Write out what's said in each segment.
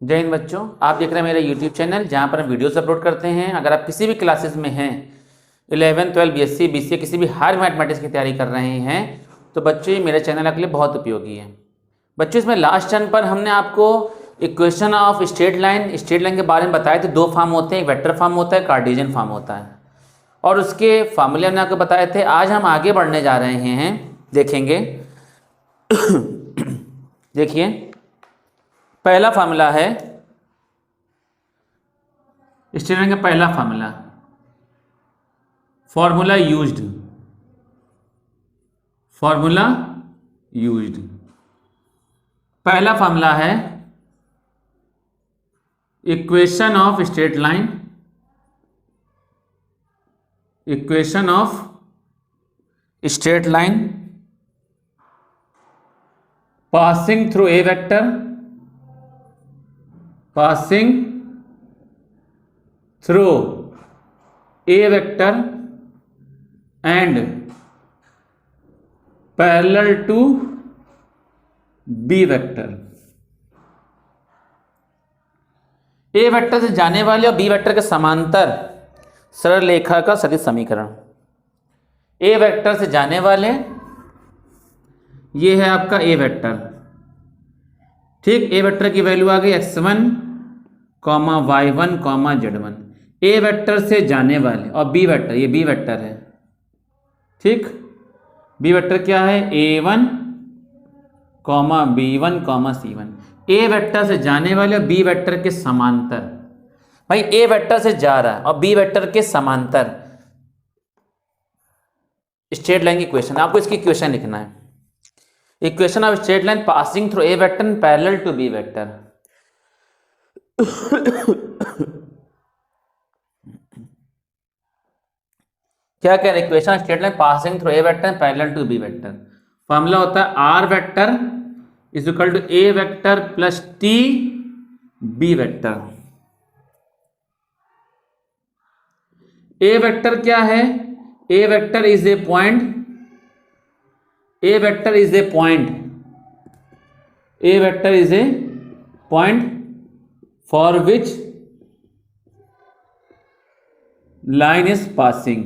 जय हिंद बच्चों, आप देख रहे हैं मेरा यूट्यूब चैनल जहां पर हम वीडियोस अपलोड करते हैं। अगर आप किसी भी क्लासेस में हैं, 11, 12, बीएससी, बीसीए, किसी भी हायर मैथमेटिक्स की तैयारी कर रहे हैं तो बच्चों ये मेरे चैनल आपके लिए बहुत उपयोगी है। बच्चों इसमें लास्ट टर्न पर हमने आपको इक्वेशन ऑफ स्ट्रेट लाइन के बारे में बताए थे। दो फॉर्म होते हैं, एक वेक्टर फॉर्म होता है, कार्टेशियन फॉर्म होता है, और उसके फार्मूले हमने आपको बताए थे। आज हम आगे बढ़ने जा रहे हैं, देखेंगे। देखिए, पहला फार्मूला है स्ट्रेट लाइन का पहला फार्मूला, फॉर्मूला यूज्ड। पहला फार्मूला है equation of straight line passing through a vector and parallel to b vector। a vector से जाने वाले और b वेक्टर के समांतर सरल रेखा का सदिश समीकरण। a वेक्टर से जाने वाले, ये है आपका a वेक्टर, ठीक। a वेक्टर की वैल्यू आ गई x1, y1, z1। a vector से जाने वाले और b वेक्टर, ये b वेक्टर है, ठीक। b वेक्टर क्या है? a1, b1, c1। a vector से जाने वाले और b वेक्टर के समांतर। भाई a वेक्टर से जा रहा है और b वेक्टर के समांतर स्ट्रेट लाइन की इक्वेशन, आपको इसकी इक्वेशन लिखना है। Equation of straight line passing through a vector and parallel to b vector. क्या कह रहे हैं? Equation of straight line passing through a vector and parallel to b vector. Formula होता है r vector is equal to a vector plus t b vector. a vector क्या है? a vector is a point, A vector is a point for which line is passing।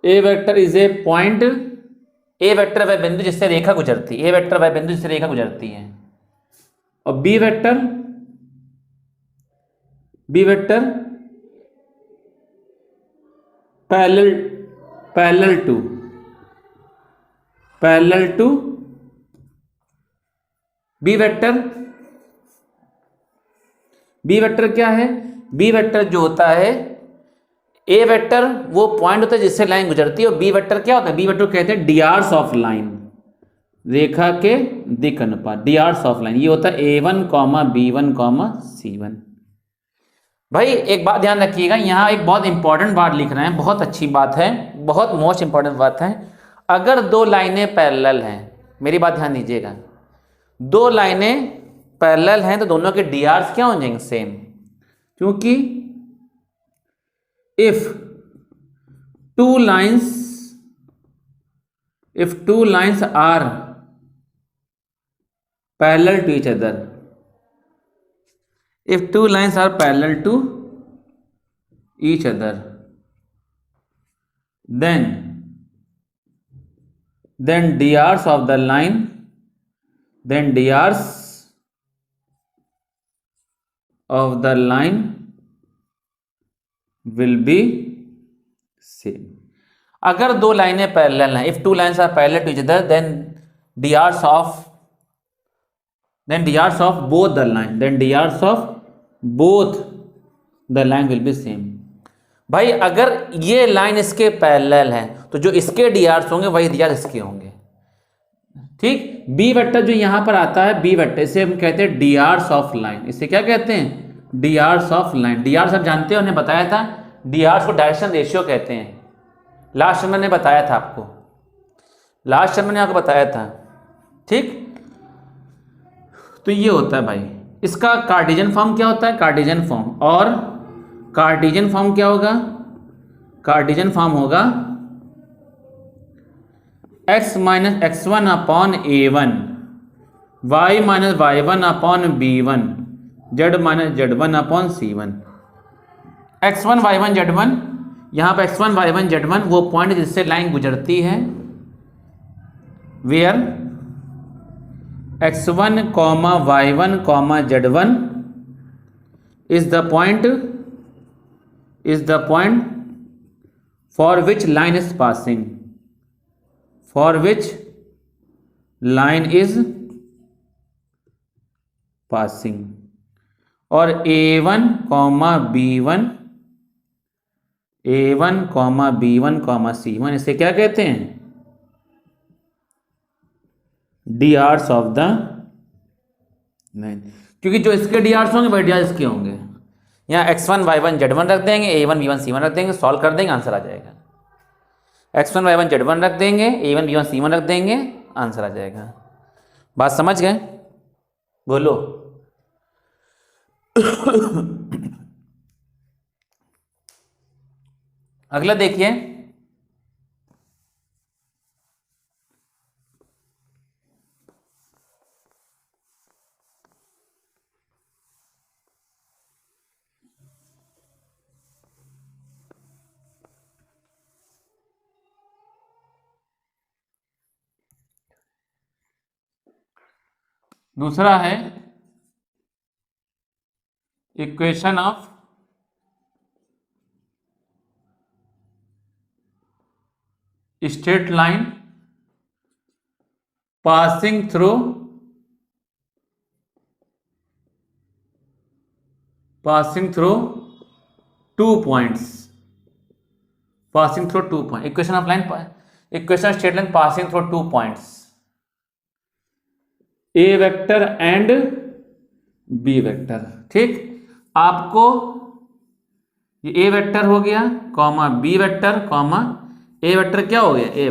A vector is a point, A vector वह बिंदु जिससे रेखा गुजरती है, A vector वह बिंदु जिससे रेखा गुजरती है। और B vector parallel to B vector. B vector क्या है? बी वेक्टर जो होता है, ए वेक्टर वो पॉइंट होता है जिससे लाइन गुजरती है, और बी वेक्टर क्या होता है? बी वेक्टर कहते हैं डियार्स ऑफ लाइन, रेखा के दिक् अनुपात, डियार्स ऑफ लाइन। ये होता है a1, b1, c1। भाई एक बात ध्यान रखिएगा, यहाँ एक बहुत इंपॉर्टेंट बात लिख रहे हैं, बहुत अच्छी बात है, बहुत मोस्ट इंपॉर्टेंट बात है। अगर दो लाइनें पैरेलल हैं, मेरी बात ध्यान दीजिएगा, दो लाइनें पैरेलल हैं तो दोनों के डीआर्स क्या हो जाएंगे? सेम। क्योंकि if two lines are parallel to each other, if two lines are parallel to each other, then drs of the line will be same। अगर दो लाइनें पैरेलल हैं, if two lines are parallel to each other, then drs of both the line will be same। भाई अगर ये line इसके parallel है तो जो इसके डीआर्स होंगे वही डीआर इसके होंगे, ठीक। बी वेक्टर जो यहां पर आता है, बी वेक्टर, इसे हम कहते हैं डीआर्स ऑफ लाइन। इसे क्या कहते हैं? डीआर्स ऑफ लाइन। डीआर्स आप जानते हो, हमने बताया था, डीआर्स को डायरेक्शन रेशियो कहते हैं। लास्ट टाइम मैंने बताया था आपको, बताया था, ठीक। तो ये होता है भाई, इसका कार्टेशियन फॉर्म क्या होता है? Cartesian form. और कार्टेशियन फॉर्म क्या होगा? कार्टेशियन फॉर्म होगा x minus x1 upon a1 y minus y one upon b one, z minus z one upon c one. X one y one z one, यहाँ पर x one y one z one वो point जिससे line गुजरती है, where x one comma y one comma z one is the point for which line is passing, for which line is passing। और a1 comma b1, a1 comma b1 comma c1 इसे क्या कहते हैं? DRs of the line. क्योंकि जो इसके DRs होंगे वही DRs इसके होंगे। यहाँ x1 y1 z1 रख देंगे, a1 b1 c1 रख देंगे, सॉल्व कर देंगे, आंसर आ जाएगा। x1 y1 z1 रख देंगे, a1 b1 c1 रख देंगे, आंसर आ जाएगा। बात समझ गए? बोलो। अगला देखिए, दूसरा है equation of straight line passing through two points, equation of straight line passing through two points, A vector and B vector. ठीक, आपको ये ए वेक्टर हो गया comma B vector comma A vector क्या हो गया? ए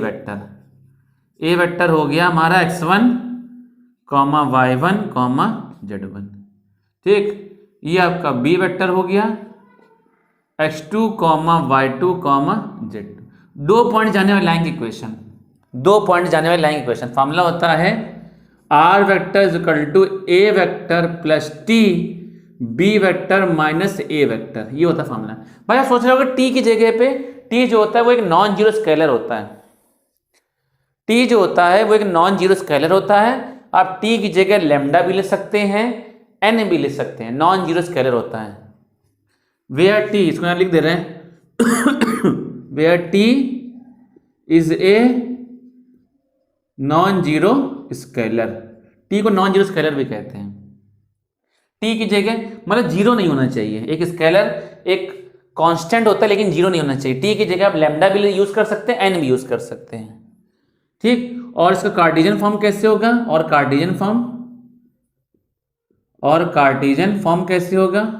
वेक्टर हो गया हमारा x1 comma y1 comma z1। ठीक, ये आपका बी वेक्टर हो गया x2 comma y2 comma z2। 2 point जाने वाली लाइन की इक्वेशन, 2 पॉइंट जाने वाली लाइन की इक्वेशन फॉर्मूला होता है R vector is equal to A vector plus T B vector minus A vector. ये होता है फॉर्मूला। भाई आप सोच रहे हो टी की जगह पे, टी जो होता है वो एक नॉन जीरो स्केलर होता है। टी जो होता है वो एक नॉन जीरो स्केलर होता है। आप टी की जगह लेमडा भी ले सकते हैं, एन भी ले सकते हैं, नॉन जीरो स्केलर होता है। वेयर टी, इसको यहां लिख दे रहे हैं, where T is a non zero scalar. T को नॉन जीरो स्केलर भी कहते हैं। टी की जगह मतलब जीरो नहीं होना चाहिए। एक स्केलर एक कांस्टेंट होता है लेकिन जीरो नहीं होना चाहिए। टी की जगह आप लैम्डा भी यूज कर सकते हैं, एन भी यूज कर सकते हैं। ठीक, और इसका कार्टेशियन फॉर्म कैसे होगा? और कार्टेशियन फॉर्म कैसे होगा?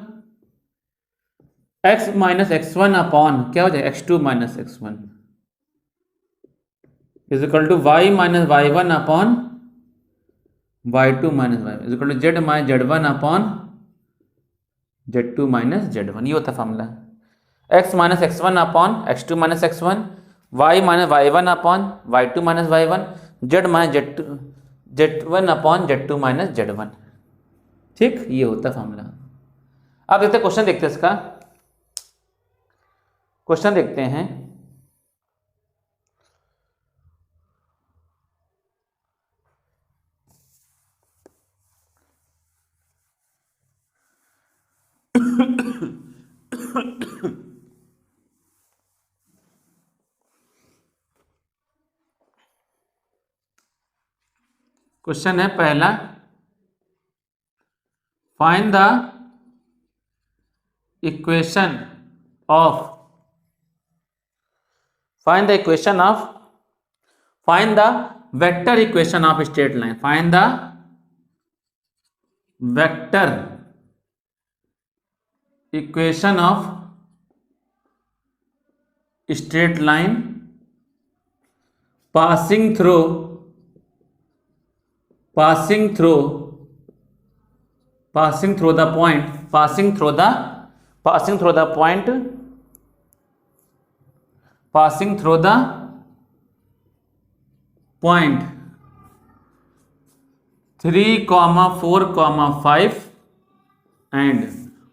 x माइनस x1 अपॉन क्या हो जाएगा? x2 minus x1 is equal to y minus y1 upon y2 minus y1 is equal to z minus z1 upon z2 minus z1। ये होता है formula. x minus x1 upon x2 minus x1, y minus y1 upon y2 minus y1, z minus z1 upon z2 minus z1। ठीक, ये होता है formula. अब देखते हैं क्वेश्चन, देखते हैं इसका क्वेश्चन देखते हैं। क्वेश्चन है पहला, find the equation of find the vector equation of straight line. Find the vector equation of straight line passing through the point 3,4,5 and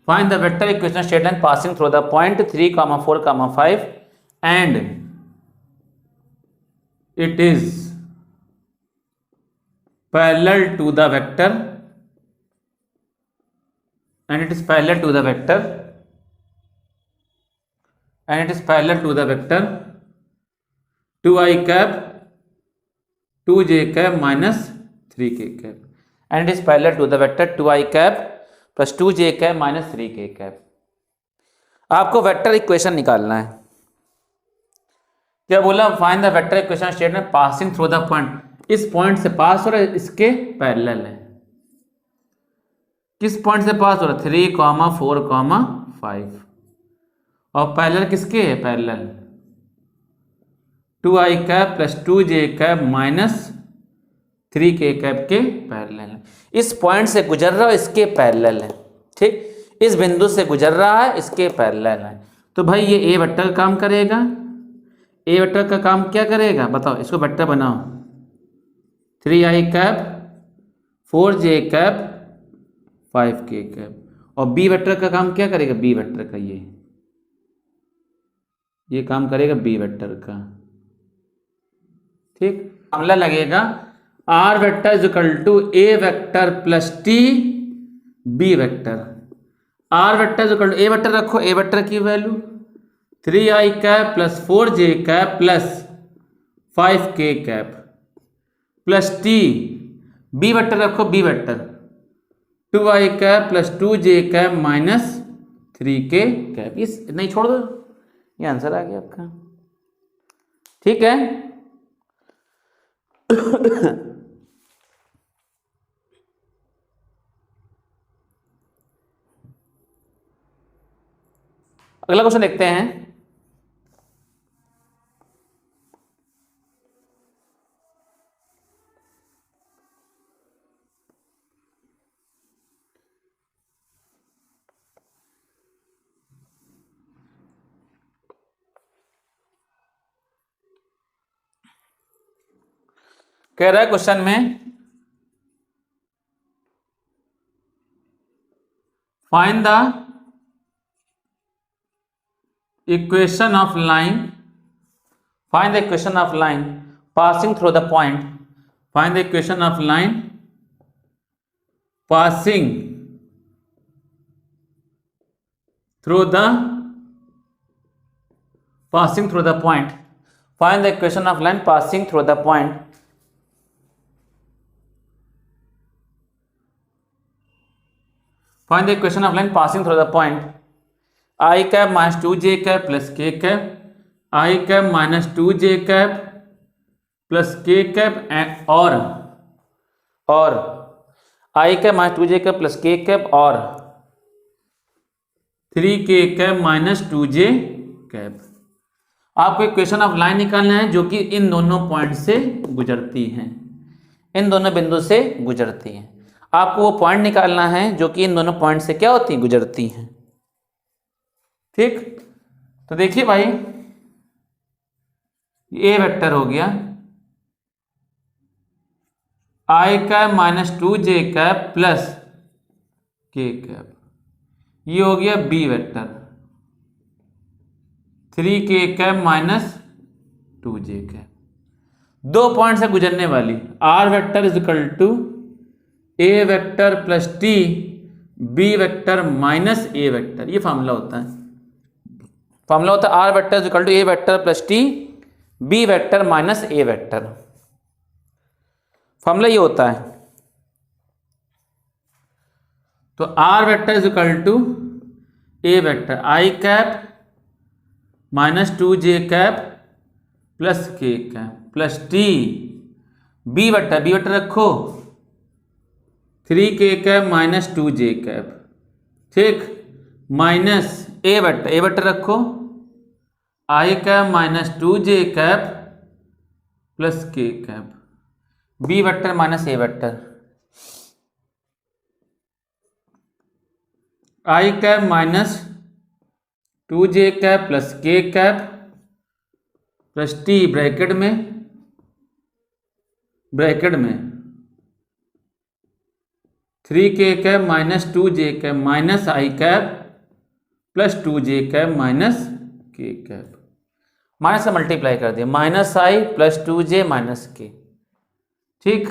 find the vector equation statement passing through the point 3,4,5 and it is parallel to the vector and it is parallel to the vector and it is parallel to the vector 2i cap 2j cap minus 3k cap and it is parallel to the vector 2i cap plus 2j cap minus 3k cap। आपको vector equation निकालना है। क्या बोला? Find the vector equation statement passing through the point, इस point से पास हो रहा है, इसके पैरेलल है। किस पॉइंट से पास हो रहा है? 3,4,5 और पैरेलल किसके है? Parallel 2i cap plus 2j cap minus 3k cap के पैरेलल है। इस पॉइंट से गुजर रहा है, इसके पैरेलल है। ठीक, इस बिंदु से गुजर रहा है, इसके पैरेलल है। तो भाई ये ए वेक्टर का काम करेगा। ए वेक्टर का काम क्या करेगा बताओ? इसको वेक्टर बनाओ। 3i cap 4j cap 5k cap. और बी वेक्टर का काम क्या करेगा? बी वेक्टर का ये काम करेगा बी वेक्टर का। ठीक, मामला लगेगा r vector is equal to A vector plus T B vector. Are vector is equal to A vector रखो, ए वेक्टर की value 3i cap plus 4j cap plus 5k cap plus T B vector रखो, b vector 2i cap plus 2j cap minus 3k cap. इस नहीं छोड़ दो, ये answer आ गया आपका। ठीक है अगला क्वेश्चन देखते हैं। कह रहा है क्वेश्चन में find the equation of line, find the equation of line passing through the point, find the equation of line passing through the point, find the equation of line passing through the point, find the equation of line passing through the point i cap minus 2j cap plus k cap, i cap minus 2j cap plus k cap और i cap minus 2j cap plus k cap और 3k cap minus 2j cap. आपको equation of line निकालना है जो कि इन दोनों point से गुजरती हैं, इन दोनों बिंदु से गुजरती हैं। आपको वो पॉइंट निकालना है जो कि इन दोनों पॉइंट से क्या होती हैं? गुजरती हैं। ठीक, तो देखिए भाई ए वेक्टर हो गया i cap minus 2j cap plus k cap, ये हो गया B vector 3k cap minus 2j cap. दो पॉइंट से गुजरने वाली R vector is equal to A vector plus T B vector minus A vector. ये फॉर्मूला होता है, R vector is equal to A vector plus T B vector minus A vector. Formula ये होता है। तो R vector is equal to A vector I cap minus 2j cap plus k cap plus T B vector रखो 3k cap minus 2j cap. ठीक, minus ए vector रखो i cap minus 2j cap plus k cap, b vector minus A vector i cap minus 2j cap plus k cap plus t bracket में 3k minus 2j minus i cap plus 2j minus k cap, minus से multiply कर दिया, minus i plus 2j minus k। ठीक,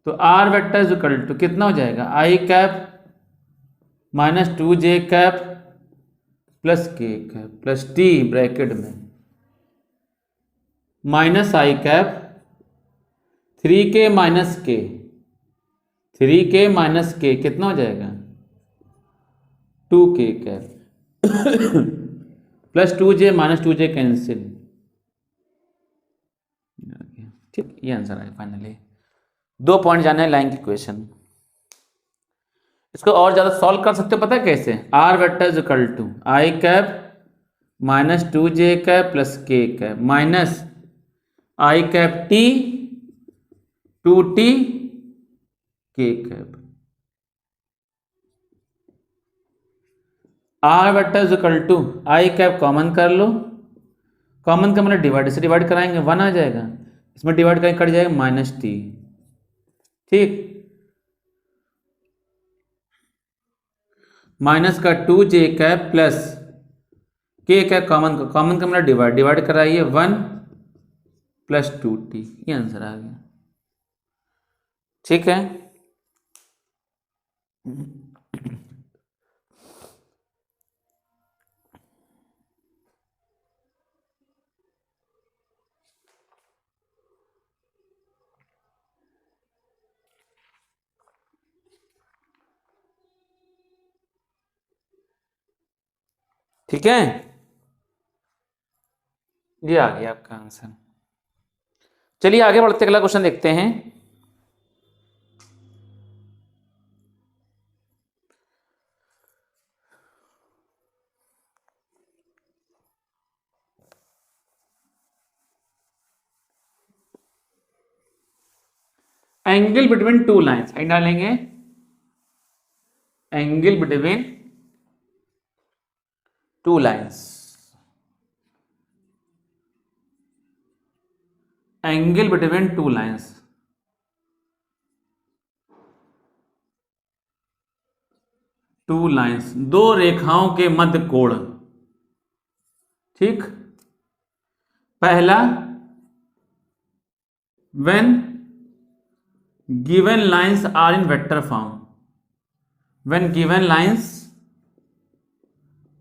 तो r vector is equal to कितना हो जाएगा, i cap minus 2j cap plus k cap plus t bracket में minus i cap 3k minus k, 3k minus k कितना हो जाएगा 2k cap plus 2j minus 2j cancel. ठीक, ये answer आया फाइनली। 2 पॉइंट जाने लाइन की question. इसको और ज्यादा सॉल्व कर सकते हो, पता है कैसे, r vector is equal to i cap minus 2j cap plus k cap minus i cap t 2t k cap. r vector is equal to i cap common कर लो, कॉमन का मतलब डिवाइड से डिवाइड कराएंगे 1 आ जाएगा, इसमें divide करेंगे cut जाएगा माइनस t। ठीक, माइनस का 2j cap plus k cap common का मतलब डिवाइड कराइए 1 प्लस 2t, ये आंसर आ गया। ठीक है, ठीक है, ये आ गया आपका आंसर। चलिए आगे बढ़ते, अगला क्वेश्चन देखते हैं। एंगल बिटवीन टू लाइन्स डालेंगे, angle between two lines, angle between two lines, two lines, दो रेखाओं के मध्य कोण। ठीक, पहला when given lines are in vector form, when given lines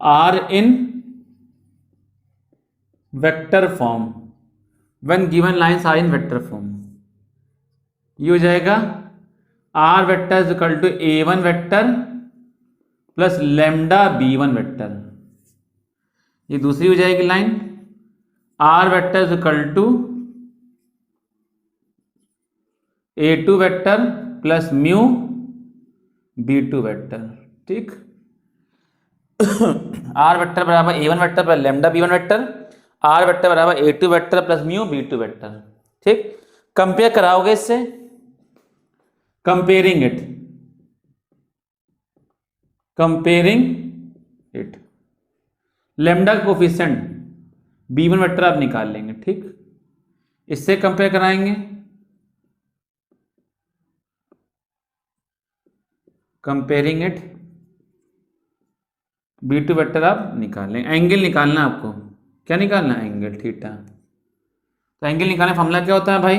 are in vector form, when given lines are in vector form, ये हो जाएगा R vector is equal to a1 vector plus lambda b1 vector. ये दूसरी हो जाएगी line, R vector is equal to a2 vector plus mu b2 vector. ठीक, R vector बराबर a1 vector plus lambda b1 vector, are vector बराबर a2 vector plus mu b2 vector. ठीक, compare कराओगे इससे, comparing it, comparing it, lambda coefficient b1 vector आप निकाल लेंगे। ठीक, इससे कंपेयर कराएंगे, कंपेयरिंग इट, b2 वेक्टर आप निकाल लें। एंगल निकालना आपको, क्या निकालना है, एंगल थीटा। तो एंगल निकालने फॉर्मूला क्या होता है भाई,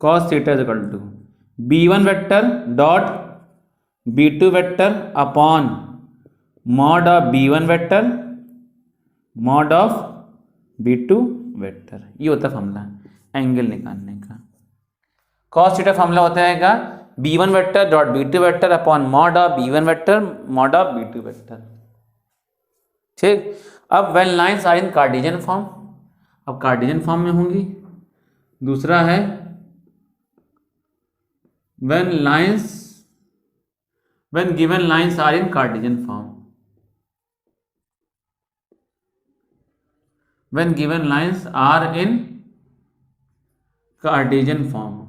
cos theta is equal to b1 vector dot b2 vector upon mod of b1 vector mod of b2 vector, ये होता है फॉर्मूला एंगल निकालने का। cos थीटा फॉर्मूला होता है b1 vector dot b2 vector upon mod of b1 vector mod of b2 vector. ठीक, अब when lines are in cartesian form, अब कार्टेशियन फॉर्म में होंगी। दूसरा है when given lines are in cartesian form, when given lines are in cartesian form,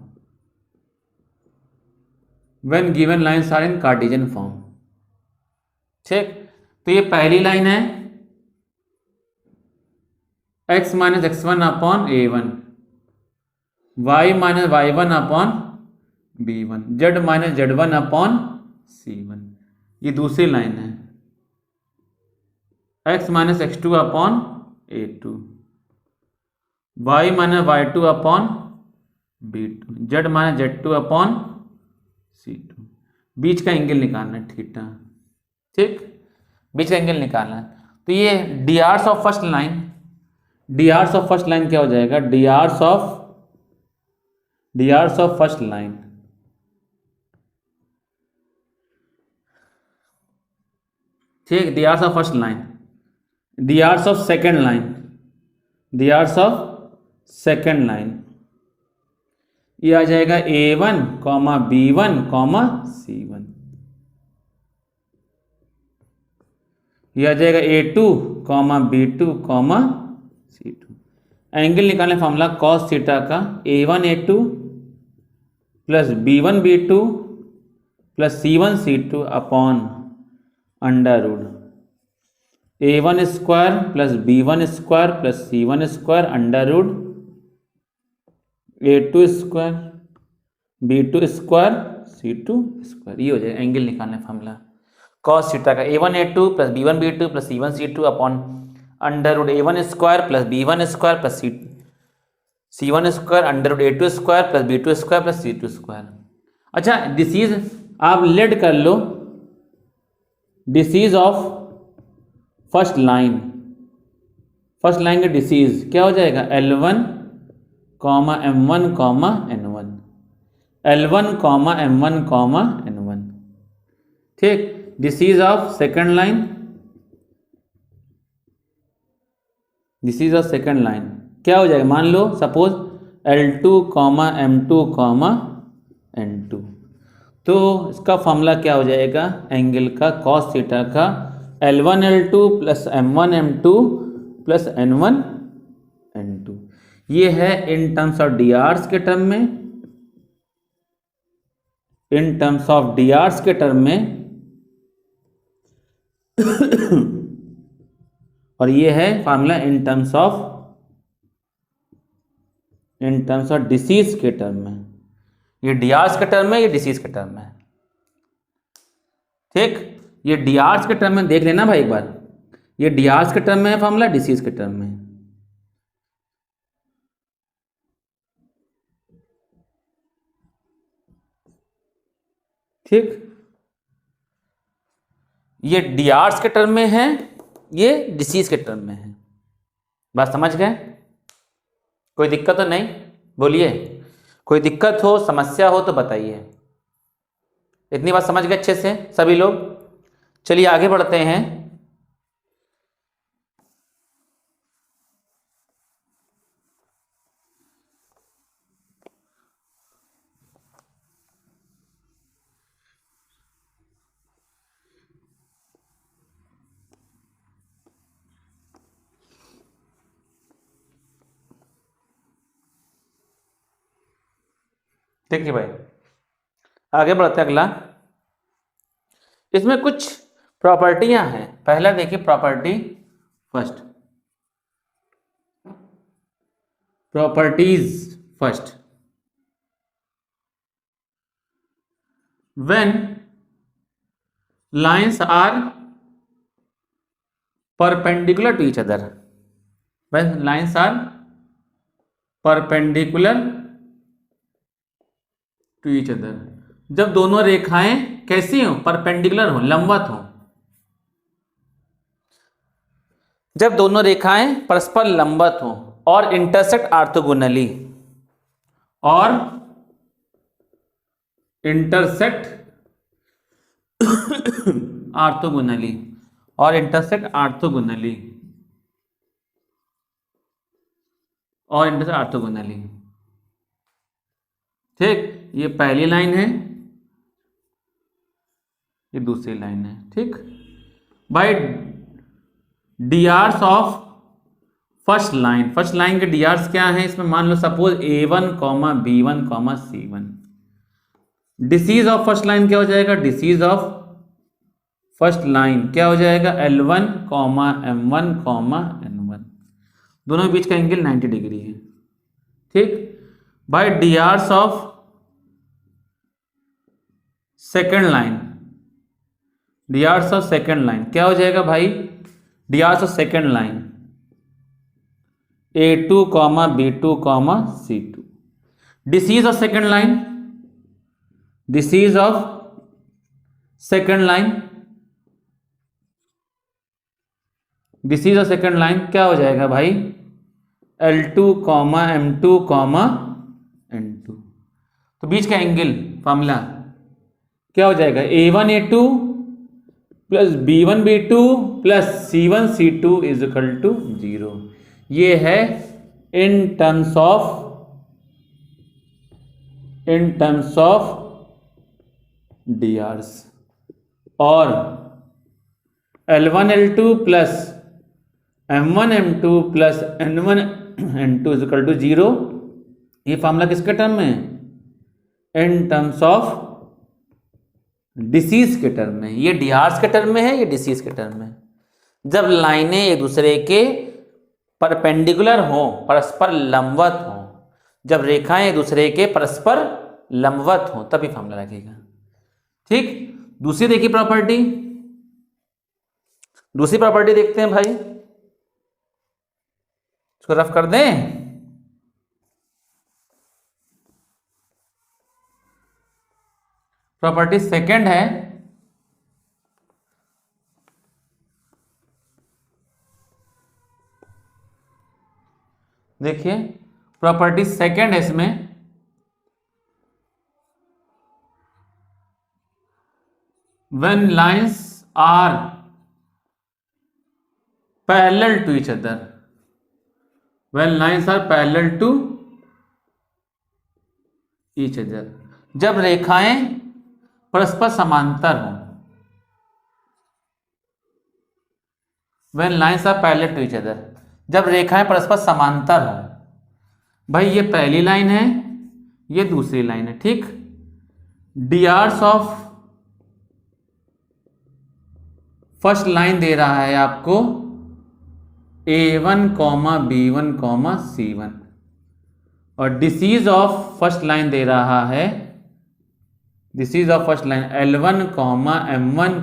when given lines are in cartesian form. ठीक, तो ये पहली लाइन है x minus x1 upon a1, y minus y1 upon B1, Z minus Z1 upon C1, ये दूसरी line है। X minus X2 upon A2, Y minus Y2 upon B2, Z minus Z2 upon C2। बीच का angle निकालना है theta, ठीक, बीच का angle निकालना है। तो ये D Rs of first line, D Rs of first line क्या हो जाएगा, D Rs of first line, ठीक, D Rs of first line, D Rs of second line, D Rs of second line, ये आ जाएगा A1, B1, C1, ये आ जाएगा A2, B2, C2। एंगल निकालने फॉर्मूला cos थीटा का A1 A2 plus B1 B2 plus C1 C2 upon under root A1 square plus B1 square plus C1 square under root A2 square B2 square C2 square. ये हो जाएगा angle निकालने formula cos theta का A1 A2 plus B1 B2 plus C1 C2 upon under root A1 square plus B1 square plus C1 square under root A2 square plus B2 square plus C2 square. अच्छा, this is आप let कर लो, DCs of first line, first line का DCs क्या हो जाएगा, L1, M1, N1, L1, M1, N1, ठीक। Disease of second line, DCs of second line क्या हो जाएगा, मान लो सपोज L2, M2, N2, तो इसका फॉर्मूला क्या हो जाएगा, एंगल का cos थीटा का L1 L2 plus M1 M2 plus N1 N2। ये है in terms of D Rs के टर्म में, in terms of D Rs के टर्म में और ये है फॉर्मूला इन टर्म्स ऑफ डिसीज के टर्म में। ये डी आर्स के टर्म में, ये डिसीज के टर्म में, ठीक। ये डी आर्स के टर्म में देख लेना भाई एक बार, ये डी आर्स के टर्म में है फॉर्मूला, डिसीज के टर्म में, ठीक। ये डी आर्स के टर्म में है, ये डिसीज के टर्म में है। बात समझ गए, कोई दिक्कत तो नहीं, बोलिए, कोई दिक्कत हो, समस्या हो तो बताइए। इतनी बात समझ गए अच्छे से सभी लोग। चलिए आगे बढ़ते हैं। देखिए भाई, आगे बढ़ते हैं अगला। इसमें कुछ प्रॉपर्टियां हैं। पहला देखिए property first, properties first. When lines are perpendicular to each other, when lines are perpendicular to each other, जब दोनों रेखाएं कैसी हो, परपेंडिकुलर हो, लंबवत हो, जब दोनों रेखाएं परस्पर लंबवत हो और इंटरसेक्ट ऑर्थोगोनली, और इंटरसेक्ट ऑर्थोगोनली, और इंटरसेक्ट ऑर्थोगोनली, और इंटरसेक्ट ऑर्थोगोनली, ठीक। ये पहली लाइन है, ये दूसरी लाइन है, ठीक। By D Rs of first line, first line के डी आर्स क्या है, इसमें मान लो suppose A1, B1, C1। DCs of first line क्या हो जाएगा, डिसीज ऑफ फर्स्ट लाइन क्या हो जाएगा, L1, M1, N1, दोनों के बीच का एंगल 90 डिग्री है, ठीक। By D Rs of second line, DRs of second line क्या हो जाएगा भाई? DRs of second line A2, B2, C2। DCs of second line, DCs of second line, DCs of second line क्या हो जाएगा भाई? L2, M2, N2। तो बीच का एंगल फॉर्मूला क्या हो जाएगा? A1 A2 plus B1 B2 plus C1 C2 is equal to 0। ये है इन टर्म्स ऑफ डीआर्स। और L1 L2 plus M1 M2 plus N1 N2 is equal to 0। ये formula किसके टर्म में है? इन टर्म्स ऑफ डिसीज के term में। ये डीआर्स के टर्म में है, ये डिसीज के टर्म में। जब लाइनें एक दूसरे के परपेंडिकुलर हो, परस्पर लंबवत हो, जब रेखाएं एक दूसरे के परस्पर लंबवत हो, तभी फॉर्मूला लगेगा। ठीक, दूसरी देखिए प्रॉपर्टी, दूसरी प्रॉपर्टी देखते हैं भाई, इसको रफ कर दें। प्रॉपर्टी सेकंड है, देखिए प्रॉपर्टी सेकंड है इसमें, when lines are parallel to each other, when lines are parallel to each other, जब रेखाएं परस्पर समांतर हों। When lines are parallel to each other, जब रेखाएं परस्पर समांतर हो। भाई ये पहली लाइन है, ये दूसरी लाइन है। ठीक, डीआर्स ऑफ फर्स्ट लाइन दे रहा है आपको A1, B1, C1, और डिसीज ऑफ फर्स्ट लाइन दे रहा है, disease of first line L1, M1,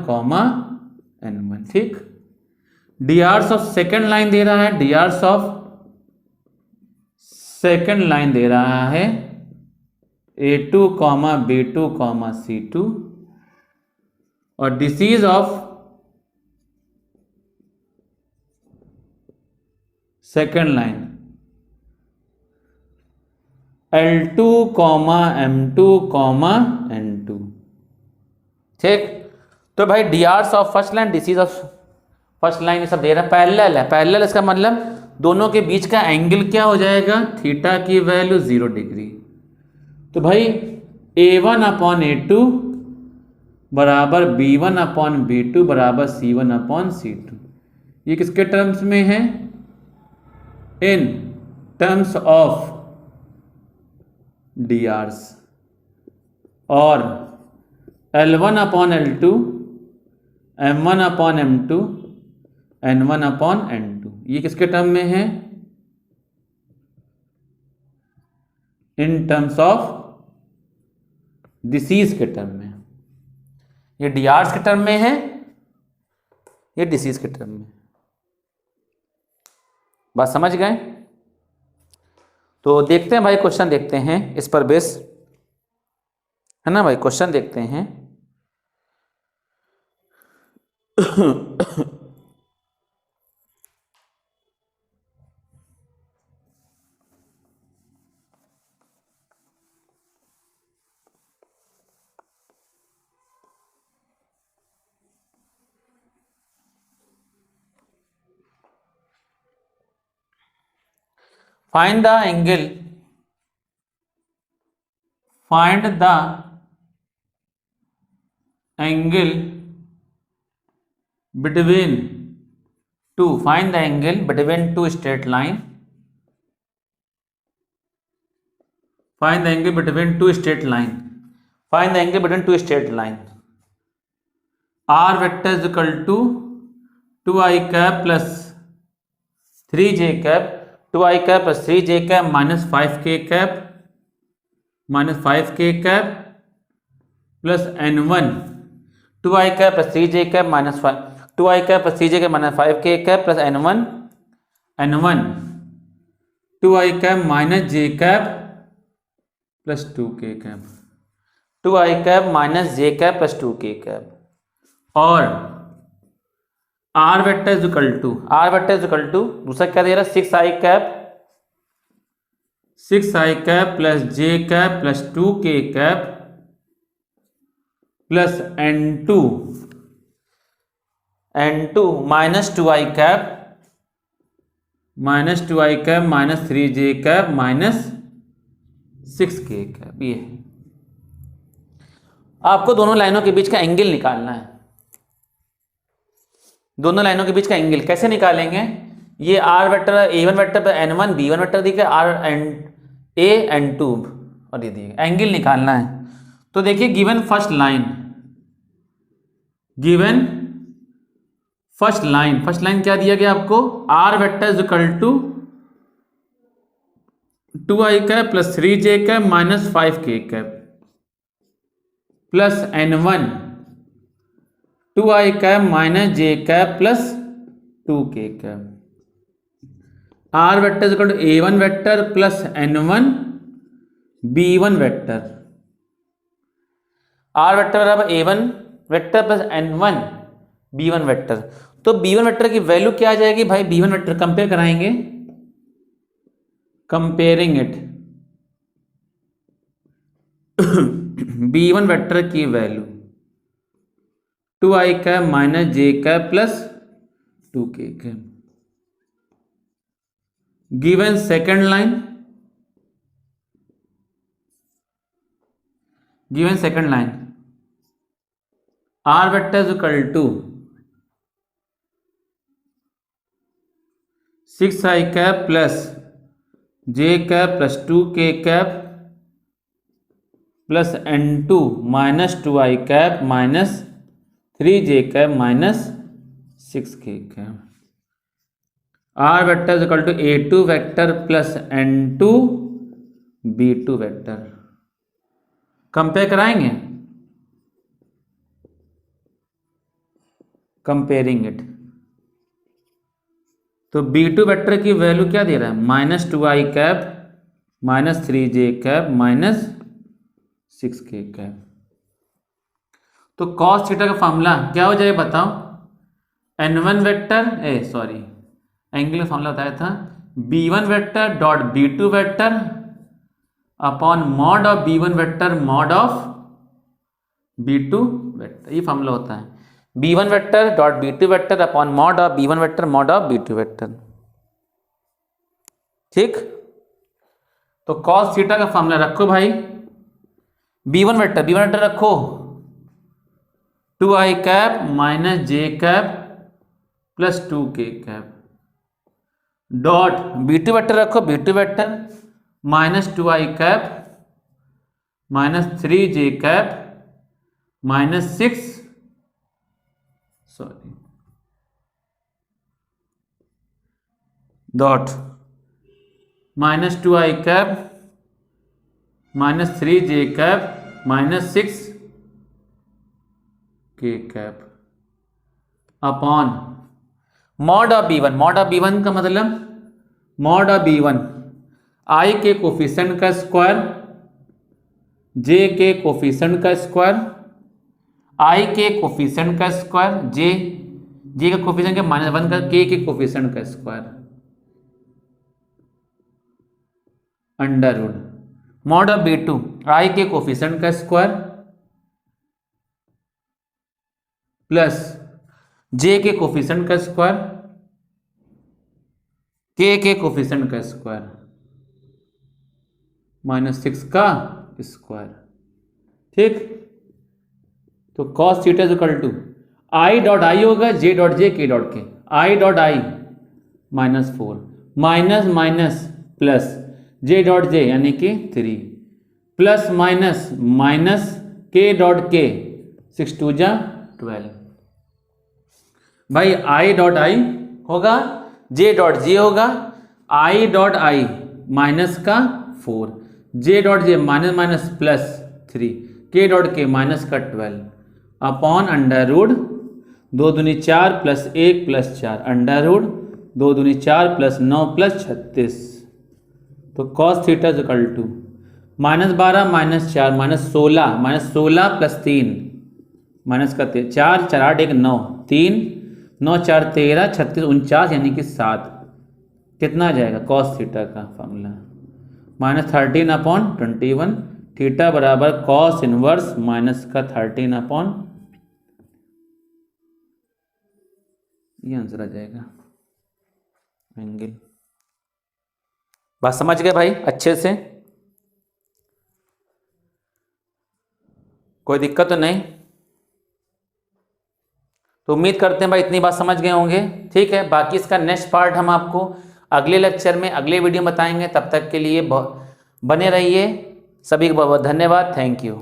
N1। ठीक, डीआर्स ऑफ सेकंड लाइन दे रहा है, डीआर्स ऑफ सेकंड लाइन दे रहा है A2, B2, C2, और disease of second line L2, M2, N2। ठीक, तो भाई DRs of first line, DCs of first line, ये सब दे रहा है। पैरेलल है, पैरेलल इसका मतलब दोनों के बीच का एंगल क्या हो जाएगा? थीटा की वैल्यू 0 डिग्री। तो भाई A1 अपॉन A2 बराबर B1 अपॉन B2 बराबर C1 अपॉन C2। ये किसके टर्म्स में है? In terms of DRs. और L1 upon L2, M1 upon M2, N1 upon N2, ये किसके टर्म में है? इन टर्म्स ऑफ डिसीज के टर्म में। ये डीआर्स के टर्म में है, ये डिसीज के टर्म में। बात समझ गए? तो देखते हैं भाई, क्वेश्चन देखते हैं इस पर बेस, है ना भाई? क्वेश्चन देखते हैं। Find the angle between two straight line. Find the angle between two straight line. Find the angle between two straight line. R vector is equal to 2i cap plus 3j cap, 2i cap plus 3j cap minus 5k cap plus n1 2i cap plus 3j cap minus 5 2i cap plus 3j cap minus 5k cap plus n1 2i cap minus j cap plus 2k cap 2i cap minus j cap plus 2k cap और r vector is equal to दूसरा क्या दे रहा है 6i cap plus j cap plus 2k cap plus n2 minus 2i cap minus 3j cap minus 6k cap. ये है, आपको दोनों लाइनों के बीच का एंगल निकालना है। दोनों लाइनों के बीच का एंगल कैसे निकालेंगे? ये आर वेक्टर a1 वेक्टर पर n1 b1 वेक्टर दिखे आर a n2 और ये दिए एंगल निकालना है। तो देखिए गिवन फर्स्ट लाइन क्या दिया गया आपको? R vector is equal to 2i cap plus 3j cap minus 5k cap plus n1 2i cap minus j cap plus 2k cap. R vector is equal to a1 vector plus n1 b1 vector. Are vector बराबर a1 vector plus n1 b1 vector. तो b1 vector की value क्या आ जाएगी भाई? b1 vector compare कराएंगे, comparing it b1 vector की value 2i cap minus j cap plus 2k cap. Given second line R vector is equal to 6i cap plus j cap plus 2k cap plus n2 minus 2i cap minus 3j cap minus 6k cap. R vector is equal to a2 vector plus n2 b2 vector. Compare कराएंगे, comparing it. तो b2 vector की value क्या दे रहा है? Minus 2i cap minus 3j cap minus 6k cap. तो cos theta का formula क्या हो जाए बताओ? n1 वेक्टर एंगल का फॉर्मूला बताया था b1 vector dot b2 vector upon mod of b1 vector mod of b2 vector. ये फॉर्मूला होता है b1 vector dot b2 vector upon mod of b1 vector mod of b2 vector. ठीक, तो cos theta का formula रखो भाई। b1 vector रखो 2i cap minus j cap plus 2k cap dot b2 vector रखो b2 vector minus 2i cap minus 3j cap minus 6 dot minus 2i cap minus 3j cap minus 6k cap upon mod of b1 का मतलब mod of b1 i के coefficient का square j के coefficient का square i के coefficient का square j का coefficient के माइनस 1 का k के कोफिशिएंट का square under root mod of b2 i के कोफिशिएंट का स्क्वायर प्लस j के कोफिशिएंट का स्क्वायर k के कोफिशिएंट का स्क्वायर माइनस 6 का स्क्वायर। ठीक, तो cos theta is equal to i dot i होगा j dot j k dot k i dot i minus 4 minus minus plus j dot j यानी कि 3 plus minus minus k dot k 6 2 जा 12 भाई i dot i होगा j dot j होगा i dot i minus का 4 j dot j minus minus plus 3 के dot के minus का 12 अपॉन अंडर रूट 2 दूनी 4 प्लस 1 प्लस 4 अंडर रूट 2 दूनी 4 प्लस 9 प्लस 36। तो cos theta is equal to -12 -4 -16 plus 3 minus का 4 4 8 1 9 3 9 4 13 36 49 यानी कि 7। कितना आ जाएगा कॉस थीटा का फॉर्मूला -13 अपॉन 21 थीटा बराबर कॉस इनवर्स माइनस का 13 अपॉन, ये आंसर आ जाएगा एंगल। बात समझ गए भाई अच्छे से, कोई दिक्कत तो नहीं? तो उम्मीद करते हैं भाई इतनी बात समझ गए होंगे। ठीक है, बाकी इसका नेक्स्ट पार्ट हम आपको अगले लेक्चर में अगले वीडियो में बताएंगे। तब तक के लिए बने रहिए। सभी को बहुत बहुत धन्यवाद। Thank you.